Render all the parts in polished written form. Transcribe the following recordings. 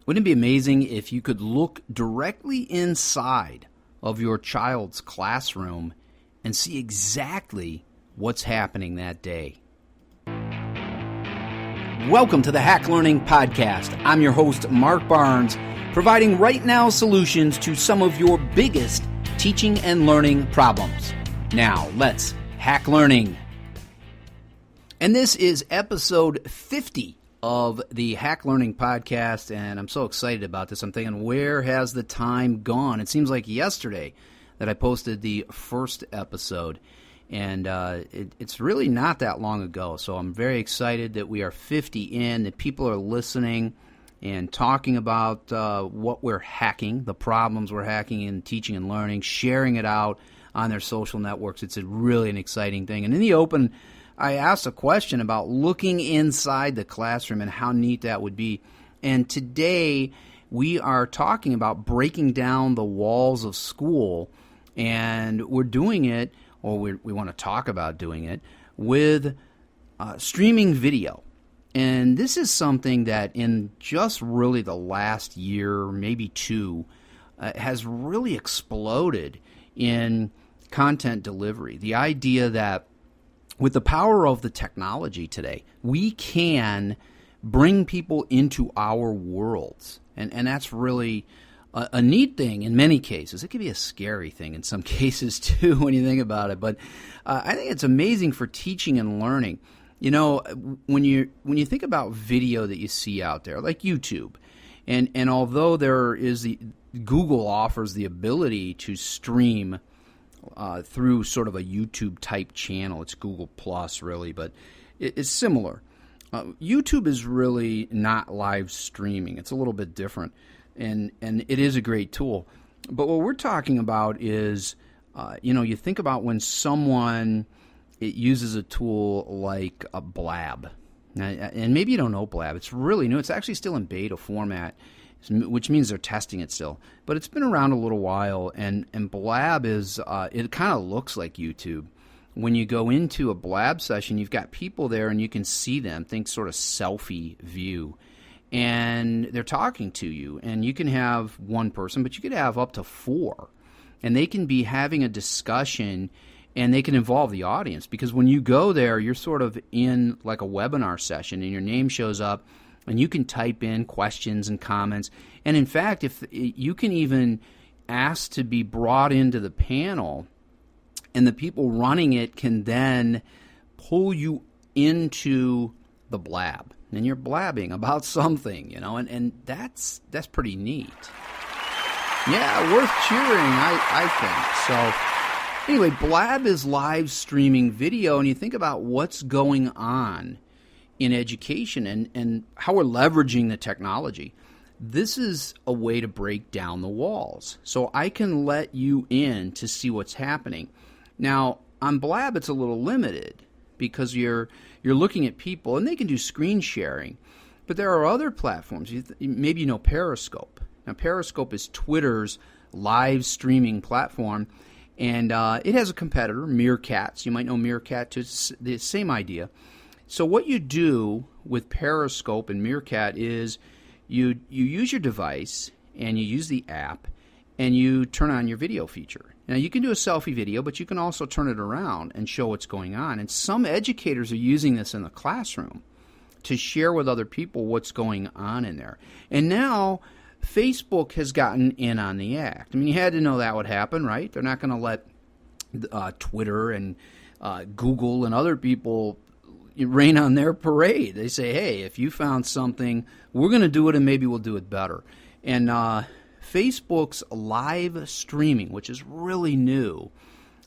Wouldn't it be amazing if you could look directly inside of your child's classroom and see exactly what's happening that day? Welcome to the Hack Learning Podcast. I'm your host, Mark Barnes, providing right now solutions to some of your biggest teaching and learning problems. Now, let's hack learning. And this is episode 50 of the Hack Learning Podcast, and I'm so excited about this. I'm thinking, where has the time gone? It seems like yesterday that I posted the first episode, and it's really not that long ago. So I'm very excited that we are 50 in, that people are listening and talking about what we're hacking, the problems we're hacking in teaching and learning, sharing it out on their social networks. It's really an exciting thing. And in the open, I asked a question about looking inside the classroom and how neat that would be. And today we are talking about breaking down the walls of school, and we're doing it, or we want to talk about doing it, with streaming video. And this is something that in just really the last year, maybe two, has really exploded in content delivery. The idea that with the power of the technology today, we can bring people into our worlds. And that's really a neat thing in many cases. It can be a scary thing in some cases too when you think about it. But I think it's amazing for teaching and learning. You know, when you think about video that you see out there, like YouTube, and although there is Google offers the ability to stream through sort of a YouTube type channel. It's Google Plus, really, but it's similar. YouTube is really not live streaming. It's a little bit different, and it is a great tool. But what we're talking about is, you think about when someone uses a tool like a Blab, and maybe you don't know Blab. It's really new. It's actually still in beta format, which means they're testing it still. But it's been around a little while, and Blab is, it kind of looks like YouTube. When you go into a Blab session, you've got people there and you can see them, think sort of selfie view. And they're talking to you, and you can have one person, but you could have up to four. And they can be having a discussion, and they can involve the audience. Because when you go there, you're sort of in like a webinar session, and your name shows up, and you can type in questions and comments. And in fact, if you can even ask to be brought into the panel, and the people running it can then pull you into the blab. And you're blabbing about something, and that's pretty neat. Yeah, worth cheering, I think. So anyway, Blab is live streaming video, and you think about what's going on in education and how we're leveraging the technology. This is a way to break down the walls. So I can let you in to see what's happening. Now, on Blab, it's a little limited because you're looking at people, and they can do screen sharing. But there are other platforms. Maybe you know Periscope. Now, Periscope is Twitter's live streaming platform, and it has a competitor, Meerkat. So you might know Meerkat too. It's the same idea. So what you do with Periscope and Meerkat is you use your device and you use the app and you turn on your video feature. Now, you can do a selfie video, but you can also turn it around and show what's going on. And some educators are using this in the classroom to share with other people what's going on in there. And now Facebook has gotten in on the act. I mean, you had to know that would happen, right? They're not going to let Twitter and Google and other people rain on their parade. They say, hey, if you found something, we're going to do it, and maybe we'll do it better. And Facebook's live streaming, which is really new,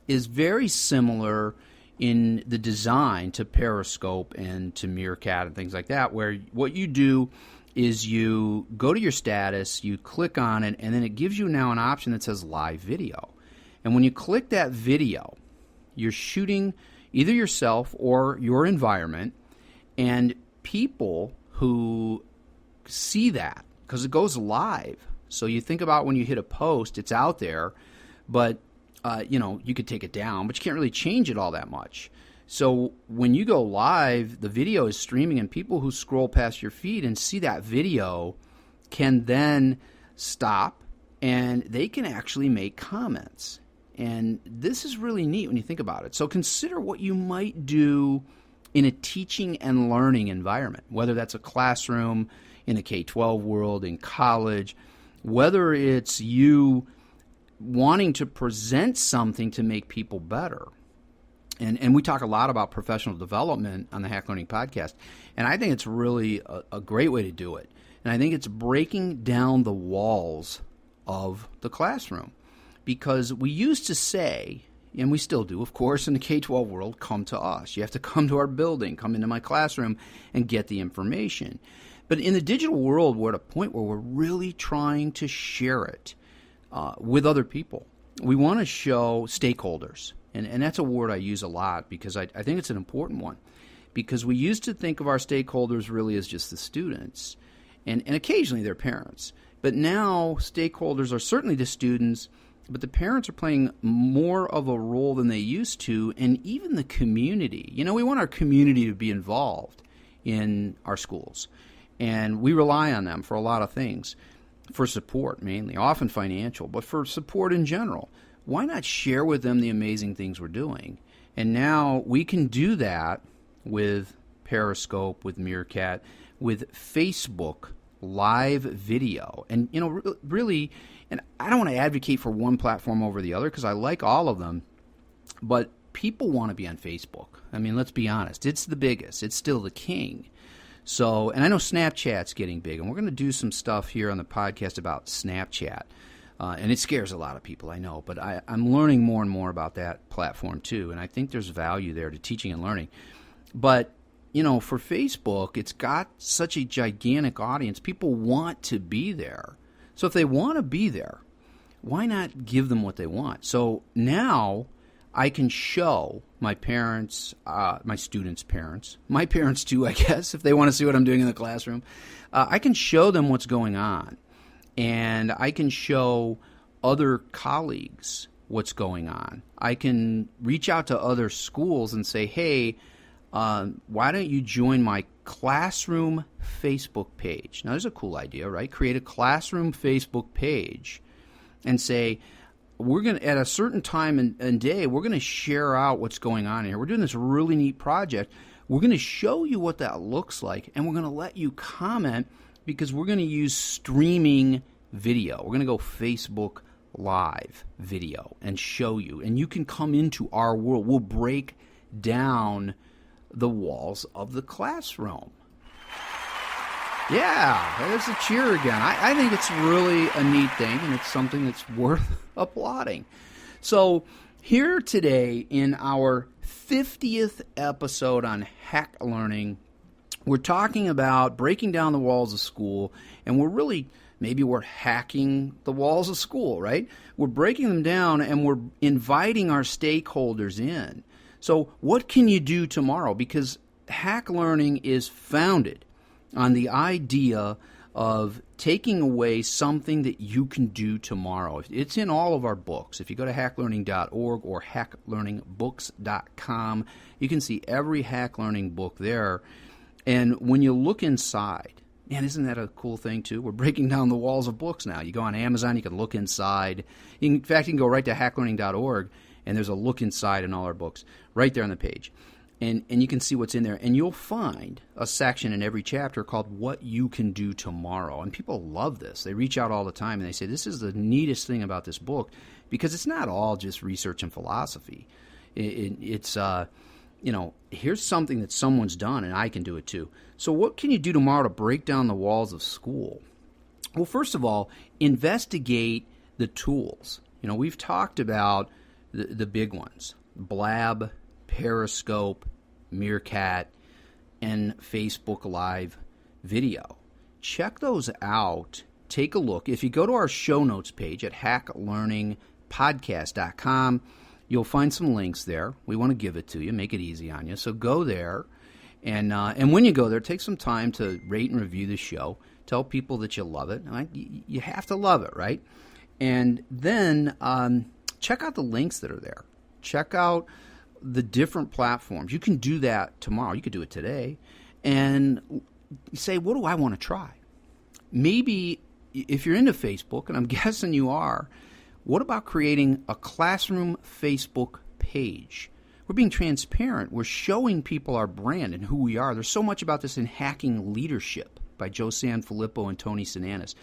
is very similar in the design to Periscope and to Meerkat and things like that, where what you do is you go to your status, you click on it, and then it gives you now an option that says live video. And when you click that video, you're shooting either yourself or your environment, and people who see that, because it goes live. So you think about when you hit a post, it's out there, but you could take it down, but you can't really change it all that much. So when you go live, the video is streaming, and people who scroll past your feed and see that video can then stop and they can actually make comments. And this is really neat when you think about it. So consider what you might do in a teaching and learning environment, whether that's a classroom, in a K-12 world, in college, whether it's you wanting to present something to make people better. And we talk a lot about professional development on the Hack Learning Podcast, and I think it's really a great way to do it. And I think it's breaking down the walls of the classroom, because we used to say, and we still do, of course, in the K-12 world, come to us. You have to come to our building, come into my classroom, and get the information. But in the digital world, we're at a point where we're really trying to share it with other people. We want to show stakeholders, and that's a word I use a lot because I think it's an important one, because we used to think of our stakeholders really as just the students and occasionally their parents. But now stakeholders are certainly the students, but the parents are playing more of a role than they used to, and even the community. You know, we want our community to be involved in our schools, and we rely on them for a lot of things, for support mainly, often financial, but for support in general. Why not share with them the amazing things we're doing? And now we can do that with Periscope, with Meerkat, with Facebook live video. And, you know, really, and I don't want to advocate for one platform over the other because I like all of them, but people want to be on Facebook. I mean, let's be honest. It's the biggest. It's still the king. So, and I know Snapchat's getting big, and we're going to do some stuff here on the podcast about Snapchat. And it scares a lot of people, I know, but I'm learning more and more about that platform too, and I think there's value there to teaching and learning. But, you know, for Facebook, it's got such a gigantic audience. People want to be there. So if they want to be there, why not give them what they want? So now I can show my parents, my students' parents, my parents too, I guess, if they want to see what I'm doing in the classroom. I can show them what's going on. And I can show other colleagues what's going on. I can reach out to other schools and say, hey, why don't you join my classroom Facebook page? Now, there's a cool idea, right? Create a classroom Facebook page and say, we're going to, at a certain time and day, we're going to share out what's going on here. We're doing this really neat project. We're going to show you what that looks like, and we're going to let you comment, because we're going to use streaming video. We're going to go Facebook Live video and show you. And you can come into our world. We'll break down the walls of the classroom. Yeah, there's a cheer again. I think it's really a neat thing, and it's something that's worth applauding. So here today in our 50th episode on Hack Learning, we're talking about breaking down the walls of school, and maybe we're hacking the walls of school, right? We're breaking them down, and we're inviting our stakeholders in. So what can you do tomorrow? Because Hack Learning is founded on the idea of taking away something that you can do tomorrow. It's in all of our books. If you go to hacklearning.org or hacklearningbooks.com, you can see every Hack Learning book there. And when you look inside, man, isn't that a cool thing too? We're breaking down the walls of books now. You go on Amazon, you can look inside. In fact, you can go right to hacklearning.org, and there's a look inside in all our books right there on the page. And you can see what's in there. And you'll find a section in every chapter called What You Can Do Tomorrow. And people love this. They reach out all the time, and they say, this is the neatest thing about this book, because it's not all just research and philosophy. It's you know, here's something that someone's done, and I can do it too. So what can you do tomorrow to break down the walls of school? Well, first of all, investigate the tools. You know, we've talked about the big ones, Blab, Periscope, Meerkat, and Facebook Live video. Check those out. Take a look. If you go to our show notes page at hacklearningpodcast.com, you'll find some links there. We want to give it to you, make it easy on you. So go there, and when you go there, take some time to rate and review the show. Tell people that you love it. You have to love it, right? And then check out the links that are there. Check out the different platforms. You can do that tomorrow. You could do it today. And say, what do I want to try? Maybe if you're into Facebook, and I'm guessing you are, what about creating a classroom Facebook page? We're being transparent. We're showing people our brand and who we are. There's so much about this in Hacking Leadership by Joe Sanfilippo and Tony Sinanis,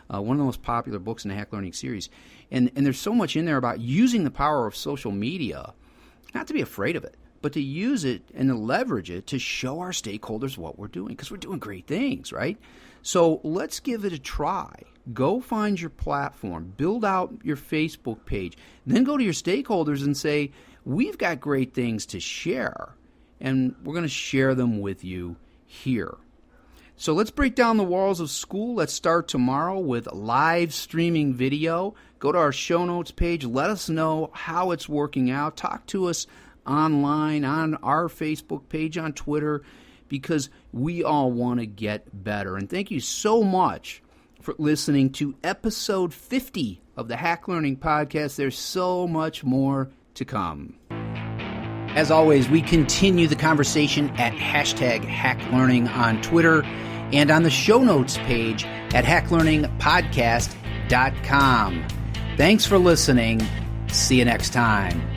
one of the most popular books in the Hack Learning series. And there's so much in there about using the power of social media, not to be afraid of it, but to use it and to leverage it to show our stakeholders what we're doing, because we're doing great things, right? So let's give it a try. Go find your platform, build out your Facebook page, then go to your stakeholders and say, we've got great things to share, and we're going to share them with you here. So let's break down the walls of school. Let's start tomorrow with live streaming video. Go to our show notes page. Let us know how it's working out. Talk to us online, on our Facebook page, on Twitter, because we all want to get better. And thank you so much for listening to episode 50 of the Hack Learning Podcast. There's so much more to come. As always, we continue the conversation at #HackLearning on Twitter and on the show notes page at hacklearningpodcast.com. Thanks for listening. See you next time.